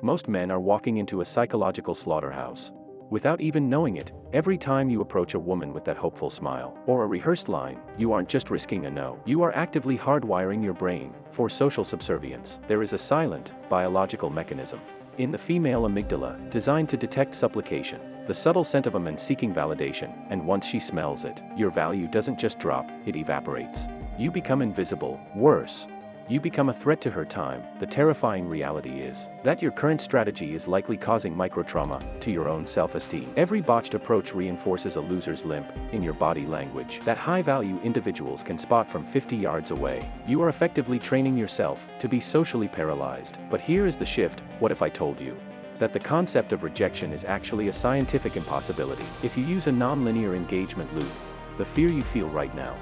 Most men are walking into a psychological slaughterhouse. Without even knowing it, every time you approach a woman with that hopeful smile or a rehearsed line, you aren't just risking a no. You are actively hardwiring your brain for social subservience. There is a silent, biological mechanism in the female amygdala designed to detect supplication, the subtle scent of a man seeking validation, and once she smells it, your value doesn't just drop, it evaporates. You become invisible. Worse, you become a threat to her time. The terrifying reality is that your current strategy is likely causing microtrauma to your own self-esteem. Every botched approach reinforces a loser's limp in your body language that high-value individuals can spot from 50 yards away. You are effectively training yourself to be socially paralyzed. But here is the shift. What if I told you that the concept of rejection is actually a scientific impossibility? If you use a non-linear engagement loop, the fear you feel right now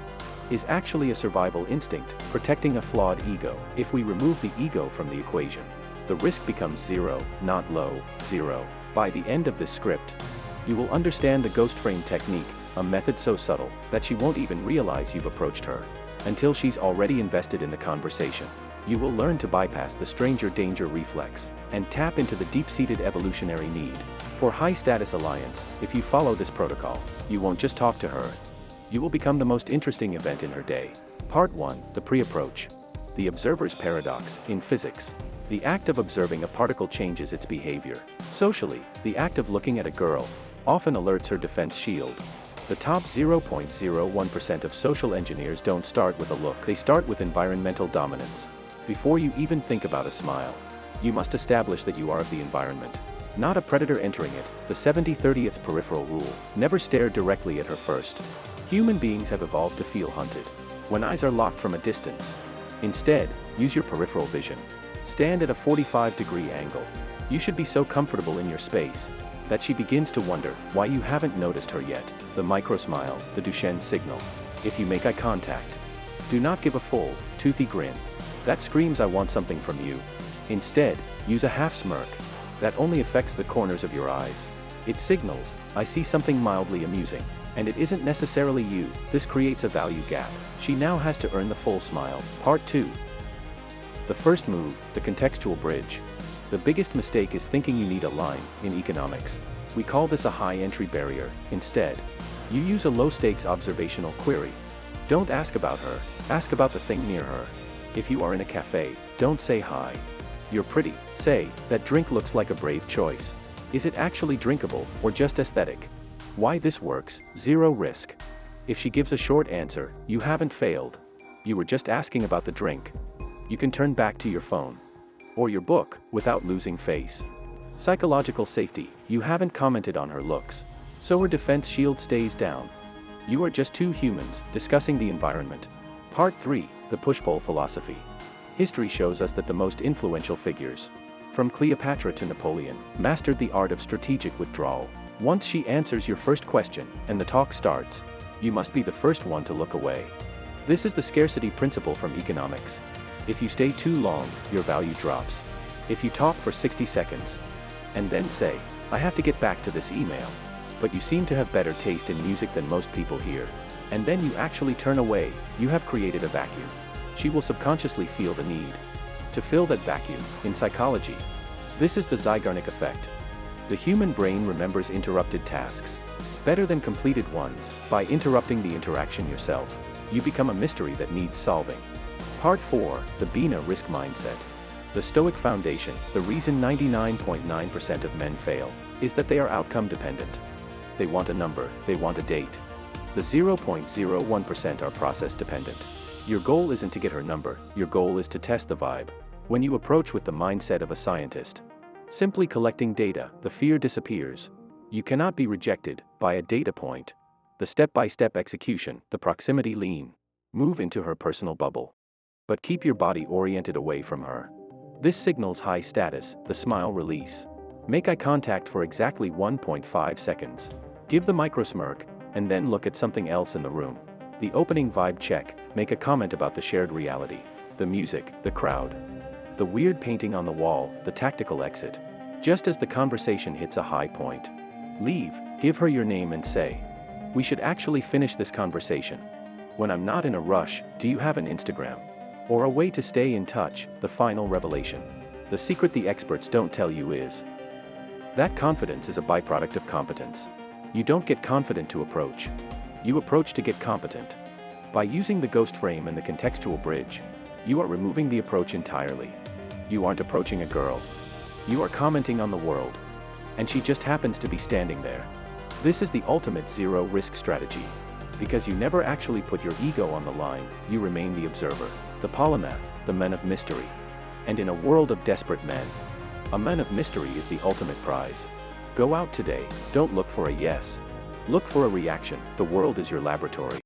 is actually a survival instinct, protecting a flawed ego. If we remove the ego from the equation, the risk becomes zero, not low, zero. By the end of this script, you will understand the ghost frame technique, a method so subtle that she won't even realize you've approached her until she's already invested in the conversation. You will learn to bypass the stranger danger reflex and tap into the deep-seated evolutionary need for high-status alliance. If you follow this protocol, you won't just talk to her, you will become the most interesting event in her day. Part 1. The pre-approach. The observer's paradox. In physics, the act of observing a particle changes its behavior. Socially, the act of looking at a girl often alerts her defense shield. The top 0.01% of social engineers don't start with a look, they start with environmental dominance. Before you even think about a smile, you must establish that you are of the environment, not a predator entering it. The 70-30 its peripheral rule. Never stare directly at her first. Human beings have evolved to feel hunted when eyes are locked from a distance. Instead, use your peripheral vision. Stand at a 45-degree angle. You should be so comfortable in your space that she begins to wonder why you haven't noticed her yet. The microsmile, the Duchenne signal. If you make eye contact, do not give a full, toothy grin. That screams I want something from you. Instead, use a half smirk that only affects the corners of your eyes. It signals, I see something mildly amusing. And it isn't necessarily you. This creates a value gap. She now has to earn the full smile. Part 2. The first move, the contextual bridge. The biggest mistake is thinking you need a line. In economics, we call this a high entry barrier. Instead, you use a low-stakes observational query. Don't ask about her, ask about the thing near her. If you are in a cafe, don't say hi. You're pretty. Say, that drink looks like a brave choice. Is it actually drinkable, or just aesthetic? Why this works, zero risk. If she gives a short answer, you haven't failed. You were just asking about the drink. You can turn back to your phone or your book without losing face. Psychological safety. You haven't commented on her looks, so her defense shield stays down. You are just two humans discussing the environment. Part 3. The push-pull philosophy. History shows us that the most influential figures, from Cleopatra to Napoleon, mastered the art of strategic withdrawal. Once she answers your first question, and the talk starts, you must be the first one to look away. This is the scarcity principle from economics. If you stay too long, your value drops. If you talk for 60 seconds, and then say, I have to get back to this email, but you seem to have better taste in music than most people here, and then you actually turn away, you have created a vacuum. She will subconsciously feel the need to fill that vacuum. In psychology, this is the Zeigarnik effect. The human brain remembers interrupted tasks better than completed ones. By interrupting the interaction yourself, you become a mystery that needs solving. Part 4. The Bina risk mindset. The Stoic foundation. The reason 99.9% of men fail is that they are outcome dependent. They want a number, they want a date. The 0.01% are process dependent. Your goal isn't to get her number, your goal is to test the vibe. When you approach with the mindset of a scientist, simply collecting data, the fear disappears. You cannot be rejected by a data point. The step-by-step execution, the proximity lean. Move into her personal bubble, but keep your body oriented away from her. This signals high status, the smile release. Make eye contact for exactly 1.5 seconds. Give the micro smirk, and then look at something else in the room. The opening vibe check, make a comment about the shared reality, the music, the crowd, the weird painting on the wall, the tactical exit. Just as the conversation hits a high point, leave, give her your name and say, we should actually finish this conversation. When I'm not in a rush, do you have an Instagram? Or a way to stay in touch, the final revelation. The secret the experts don't tell you is that confidence is a byproduct of competence. You don't get confident to approach. You approach to get competent. By using the ghost frame and the contextual bridge, you are removing the approach entirely. You aren't approaching a girl. You are commenting on the world. And she just happens to be standing there. This is the ultimate zero-risk strategy. Because you never actually put your ego on the line, you remain the observer, the polymath, the man of mystery. And in a world of desperate men, a man of mystery is the ultimate prize. Go out today, don't look for a yes. Look for a reaction. The world is your laboratory.